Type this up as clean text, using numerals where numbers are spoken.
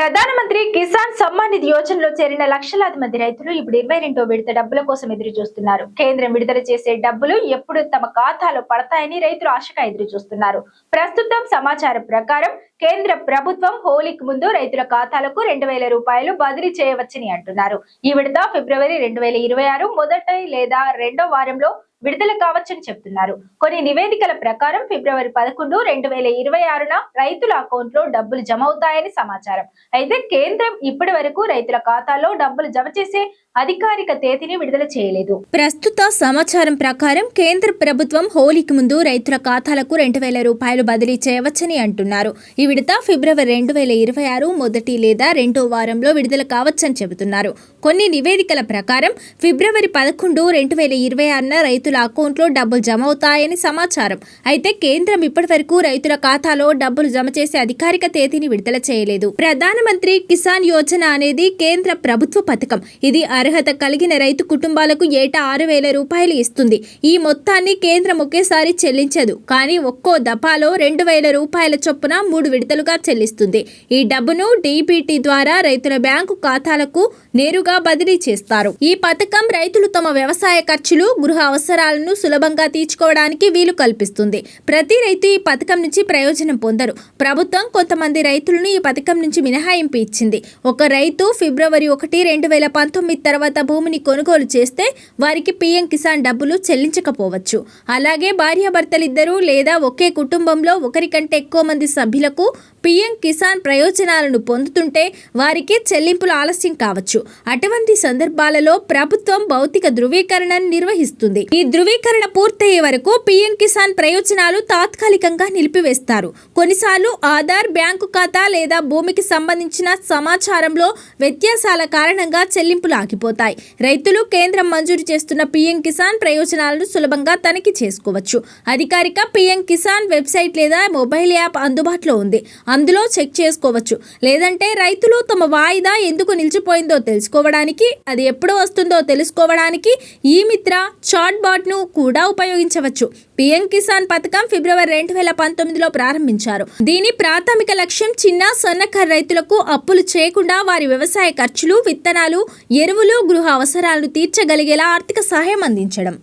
ప్రధానమంత్రి కిసాన్ సమ్మాన్ నిధి యోజనలో చేరిన లక్షలాది మంది రైతులు ఇప్పుడు 22వ విడత డబ్బుల కోసం ఎదురు చూస్తున్నారు. కేంద్రం విడుదల చేసే డబ్బులు ఎప్పుడు తమ ఖాతాలో పడతాయని రైతులు ఆశగా ఎదురు చూస్తున్నారు. ప్రస్తుతం సమాచారం ప్రకారం కేంద్ర ప్రభుత్వం హోలీకి ముందు రైతుల ఖాతాలకు 2000 రూపాయలు బదిలీ చేయవచ్చని అంటున్నారు. ఈ విడత ఫిబ్రవరి 2026 మొదటి లేదా రెండో వారంలో విడుదల కావచ్చని చెబుతున్నారు. కొన్ని నివేదికల ప్రకారం ఫిబ్రవరి 11, 2026న రైతుల అకౌంట్ లో డబ్బులు జమ అవుతాయని సమాచారం. అయితే కేంద్రం ఇప్పటి వరకు రైతుల ఖాతాలో డబ్బులు జమ చేసే అధికారిక తేదీని విడుదల చేయలేదు. ప్రస్తుత సమాచారం ప్రకారం కేంద్ర ప్రభుత్వం హోలీకి ముందు రైతుల ఖాతాలకు 2000 రూపాయలు బదిలీ చేయవచ్చని అంటున్నారు. ఈ విడత ఫిబ్రవరి 2026 మొదటి లేదా రెండో వారంలో విడుదల కావచ్చని చెబుతున్నారు. కొన్ని నివేదికల ప్రకారం ఫిబ్రవరి 11, 2026న రైతుల అకౌంట్లో డబ్బులు జమ అవుతాయని సమాచారం. అయితే కేంద్రం ఇప్పటి వరకు రైతుల ఖాతాలో డబ్బులు జమ చేసే అధికారిక తేదీని విడుదల చేయలేదు. ప్రధానమంత్రి కిసాన్ యోజన అనేది కేంద్ర ప్రభుత్వ పథకం. ఇది అర్హత కలిగిన రైతు కుటుంబాలకు ఏటా 6000 రూపాయలు ఇస్తుంది. ఈ మొత్తాన్ని కేంద్రం ఒకేసారి చెల్లించదు, కానీ ఒక్కో దఫాలో 2000 రూపాయల చొప్పున 3 విడతలుగా చెల్లిస్తుంది. ఈ డబ్బును డీబీటీ ద్వారా రైతుల బ్యాంకు ఖాతాలకు నేరుగా బదిలీ చేస్తారు. ఈ పథకం రైతులు తమ వ్యవసాయ ఖర్చులు, గృహ అవసరాలను సులభంగా తీర్చుకోవడానికి వీలు కల్పిస్తుంది. ప్రతి రైతు ఈ పథకం నుంచి ప్రయోజనం పొందరు. ప్రభుత్వం కొంతమంది రైతులను ఈ పథకం నుంచి మినహాయింపు ఇచ్చింది. ఒక రైతు ఫిబ్రవరి 1, 2019 తర్వాత భూమిని కొనుగోలు చేస్తే వారికి పీఎం కిసాన్ డబ్బులు చెల్లించకపోవచ్చు. అలాగే భార్యాభర్తలిద్దరూ లేదా ఒకే కుటుంబంలో ఒకరి కంటే ఎక్కువ మంది సభ్యులకు పీఎం కిసాన్ ప్రయోజనాలను పొందుతుంటే వారికి చెల్లింపులు ఆలస్యం కావచ్చు. అటువంటి సందర్భాలలో ప్రభుత్వం భౌతిక ధృవీకరణను నిర్వహిస్తుంది. ఈ ధృవీకరణ పూర్తయ్యే వరకు పీఎం కిసాన్ ప్రయోజనాలు తాత్కాలికంగా నిలిపివేస్తారు. కొన్నిసార్లు ఆధార్, బ్యాంకు ఖాతా లేదా భూమికి సంబంధించిన సమాచారంలో వ్యత్యాసాల కారణంగా చెల్లింపులు ఆగిపోతాయి. రైతులు కేంద్రం మంజూరు చేస్తున్న పీఎం కిసాన్ ప్రయోజనాలను సులభంగా తనిఖీ చేసుకోవచ్చు. అధికారిక పీఎం కిసాన్ వెబ్సైట్ లేదా మొబైల్ యాప్ అందుబాటులో ఉంది. అందులో చెక్ చేసుకోవచ్చు. లేదంటే రైతులు తమ వాయిదా ఎందుకు నిలిచిపోయిందో తెలుసుకోవడానికి, అది ఎప్పుడు వస్తుందో తెలుసుకోవడానికి ఈ మిత్ర చాట్ బాట్ ను కూడా ఉపయోగించవచ్చు. పీఎం కిసాన్ పథకం ఫిబ్రవరి 2019లో ప్రారంభించారు. దీని ప్రాథమిక లక్ష్యం చిన్న, సన్నకారు రైతులకు అప్పులు చేయకుండా వారి వ్యవసాయ ఖర్చులు, విత్తనాలు, ఎరువులు, గృహ అవసరాలను తీర్చగలిగేలా ఆర్థిక సహాయం అందించడం.